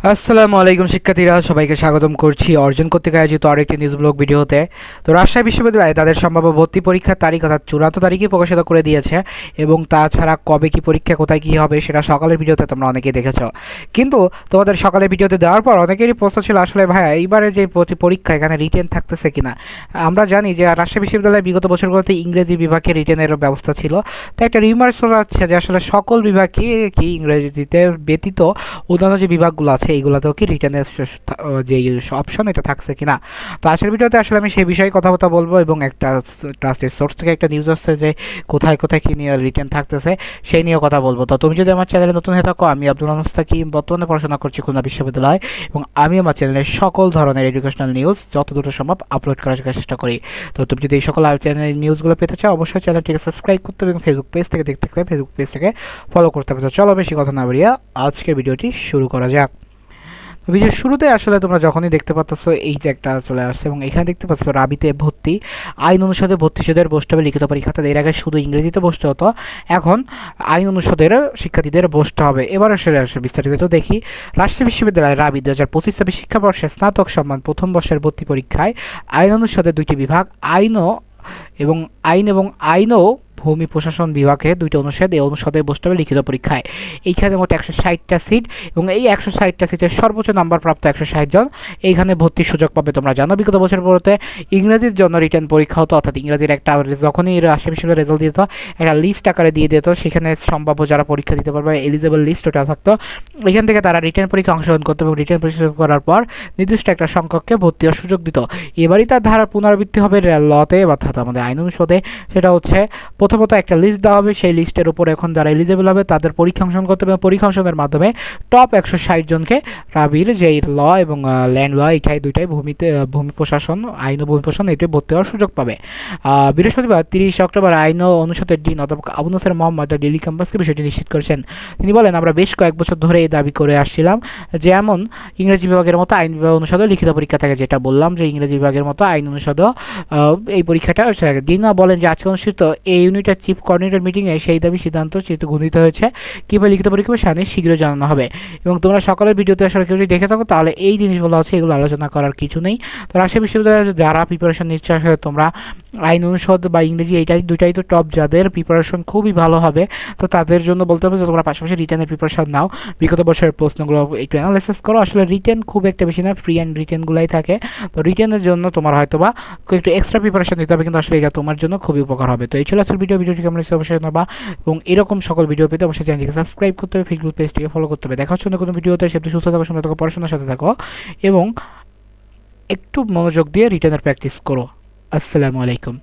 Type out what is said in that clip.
আসসালামু আলাইকুম শিক্ষার্থীরা, সবাইকে স্বাগতম করছি অর্জন কর্তৃক আয়োজিত আরেকটি নিউজ ব্লগ ভিডিওতে। তো রাজশাহী বিশ্ববিদ্যালয়ে তাদের সম্ভাব্য ভর্তি পরীক্ষার তারিখ অর্থাৎ চূড়ান্ত তারিখই প্রকাশিত করে দিয়েছে এবং তাছাড়া কবে কি পরীক্ষা কোথায় কী হবে সেটা সকালের ভিডিওতে তোমরা অনেকেই দেখেছো। কিন্তু তোমাদের সকালের ভিডিওতে দেওয়ার পর অনেকেরই প্রশ্ন ছিল আসলে ভাইয়া এইবারে যে পরীক্ষা এখানে রিটেন থাকতেছে কিনা। আমরা জানি যে রাজশাহী বিশ্ববিদ্যালয়ে বিগত বছরগুলোতে ইংরেজি বিভাগে রিটেনের ব্যবস্থা ছিল। তাই একটা রিমার্স হচ্ছে যে আসলে সকল বিভাগই কি ইংরেজিতে ব্যতীত অন্যান্য যে বিভাগগুলো আছে এইগুলোতেও কি রিটার্নের যে অপশন এটা থাকছে কিনা। তো আজকের ভিডিওতে আসলে আমি সেই বিষয়ে কথাবার্তা বলবো এবং একটা ট্রাস্টেড সোর্স থেকে একটা নিউজ আসছে যে কোথায় কোথায় কী নিয়ে রিটার্ন থাকতেছে সেই নিয়েও কথা বলবো। তো তুমি যদি আমার চ্যানেলে নতুন হয়ে থাকো, আমি আব্দুল মুস্তাকি বর্তমানে পড়াশোনা করছি খুলনা বিশ্ববিদ্যালয় এবং আমি আমার চ্যানেলে সকল ধরনের এডুকেশনাল নিউজ যত দ্রুত সম্ভব আপলোড করার চেষ্টা করি। তো তুমি যদি এই সকল চ্যানেলের নিউজগুলো পেতে চাও অবশ্যই চ্যানেলটিকে সাবস্ক্রাইব করতে হবে এবং ফেসবুক পেজ থেকে দেখতে গেলে ফেসবুক পেজটাকে ফলো করতে হবে। তো চলো বেশি কথা না বাড়িয়ে আজকের ভিডিওটি শুরু করা যাক। ভিডিওর শুরুতে আসলে তোমরা যখনই দেখতে পাচ্ছ এই যে একটা চলে আসছে এবং এখানে দেখতে পাচ্ছ রাবিতে ভর্তি আইন অনুষদে ভর্তিষদের বসতে হবে লিখিত পরীক্ষাতে। এর আগে শুধু ইংরেজিতে বসতে হতো, এখন আইন অনুষদের শিক্ষার্থীদের বসতে হবে। এবার আসলে বিস্তারিত দেখি। রাজশাহী বিশ্ববিদ্যালয়ের রাবি 2025-26 শিক্ষাবর্ষে স্নাতক সম্মান প্রথম বর্ষের ভর্তি পরীক্ষায় আইন অনুষদের দুইটি বিভাগ আইন এবং আইনও ভূমি প্রশাসন বিভাগে দুইটা অনুষদ, এই অনুষদে বসতে হবে লিখিত পরীক্ষায়। এইখানে মোট 160টা সিট এবং এই 160টা সিটের সর্বোচ্চ নাম্বার প্রাপ্ত 160 জন এইখানে ভর্তির সুযোগ পাবে। তোমরা জানো বিগত বছরগুলোতে ইংরেজির জন্য রিটার্ন পরীক্ষা হতো, অর্থাৎ ইংরেজির একটা যখনই রাজশাহী বিশ্ববিদ্যালয়ের রেজাল্ট দিত একটা লিস্ট আকারে দিয়ে দিত, সেখানে সম্ভাব্য যারা পরীক্ষা দিতে পারবে এলিজেবল লিস্ট ওটা থাকতো। এখান থেকে তারা রিটার্ন পরীক্ষা অংশগ্রহণ করতো এবং রিটার্ন পরীক্ষা করার পর নির্দিষ্ট একটা সংখ্যককে ভর্তি হওয়ার সুযোগ দিত। এবারই তার ধারার পুনরাবৃত্তি হবে লতে, অর্থাৎ আমাদের আইন অনুষদে। সেটা হচ্ছে প্রথমত একটা লিস্ট দেওয়া হবে, সেই লিস্টের উপর এখন যারা এলিজেবল হবে তাদের পরীক্ষা অংশগ্রহণ করতে হবে। পরীক্ষা অংশগ্রহণের মাধ্যমে টপ 160 জনকে রাবির যে ল এবং ল্যান্ড ল এইটাই দুইটাই ভূমি প্রশাসন আইন ও ভূমি প্রশাসন এটি ভর্তি হওয়ার সুযোগ পাবে। বৃহস্পতিবার 30 অক্টোবর আইন ও অনুষদের ডিন অধ্যাপক আবু নসর মোহাম্মদ ডেলি ক্যাম্পাসকে বিষয়টি নিশ্চিত করেছেন। তিনি বলেন, আমরা বেশ কয়েক বছর ধরে এই দাবি করে আসছিলাম যে এমন ইংরেজি বিভাগের মতো আইন বিভাগ অনুষদও লিখিত পরীক্ষা থাকে, যেটা বললাম যে ইংরেজি বিভাগের মতো আইন অনুষদও এই পরীক্ষাটা থাকে। দিনা বলেন যে আজকে অনুষ্ঠিত এই ইউনিটের চিফ কোঅর্ডিনেটর মিটিংয়ে সেই দাবি সিদ্ধান্ত যেহেতু গৃহীত হয়েছে কীভাবে লিখিত পরীক্ষা সামনে শীঘ্রই জানানো হবে। এবং তোমরা সকালের ভিডিওতে আসলে কেউ যদি দেখে থাকো তাহলে এই জিনিসগুলো আছে, এগুলো আলোচনা করার কিছু নেই। তো রাজশাহী বিশ্ববিদ্যালয়ে যারা প্রিপারেশন নিচ্ছে আসলে তোমরা আইন অনুষদ বা ইংরেজি এইটাই দুইটাই তো টপ, যাদের প্রিপারেশন খুবই ভালো হবে তো তাদের জন্য বলতে হবে যে তোমরা পাশাপাশি রিটেনের প্রিপারেশন নাও, বিগত বছরের প্রশ্নগুলো একটু অ্যানালাইসিস করো। আসলে রিটেন খুব একটা বেশি না, ফ্রি অ্যান্ড রিটেনগুলাই থাকে। তো রিটেনের জন্য তোমার হয়তো বা একটু এক্সট্রা প্রিপারেশন দিতে হবে, কিন্তু আসলে এটা তোমার জন্য খুবই উপকার হবে। তো এই ছিল আজকের ভিডিওটি কেমন লাগছে অবশ্যই জানাবা এবং এরকম সকল ভিডিও পেতে অবশ্যই চ্যানেলটিকে সাবস্ক্রাইব করতে হবে, ফেসবুক পেজটিকে ফলো করতে হবে। দেখা হচ্ছে অন্য কোনো ভিডিওতে, সেটি সুস্থ থাকো, সময় থাকো, পড়াশোনার সাথে থাকো এবং একটু মনোযোগ দিয়ে রিটেনের প্র্যাকটিস করো। আসসালামু আলাইকুম।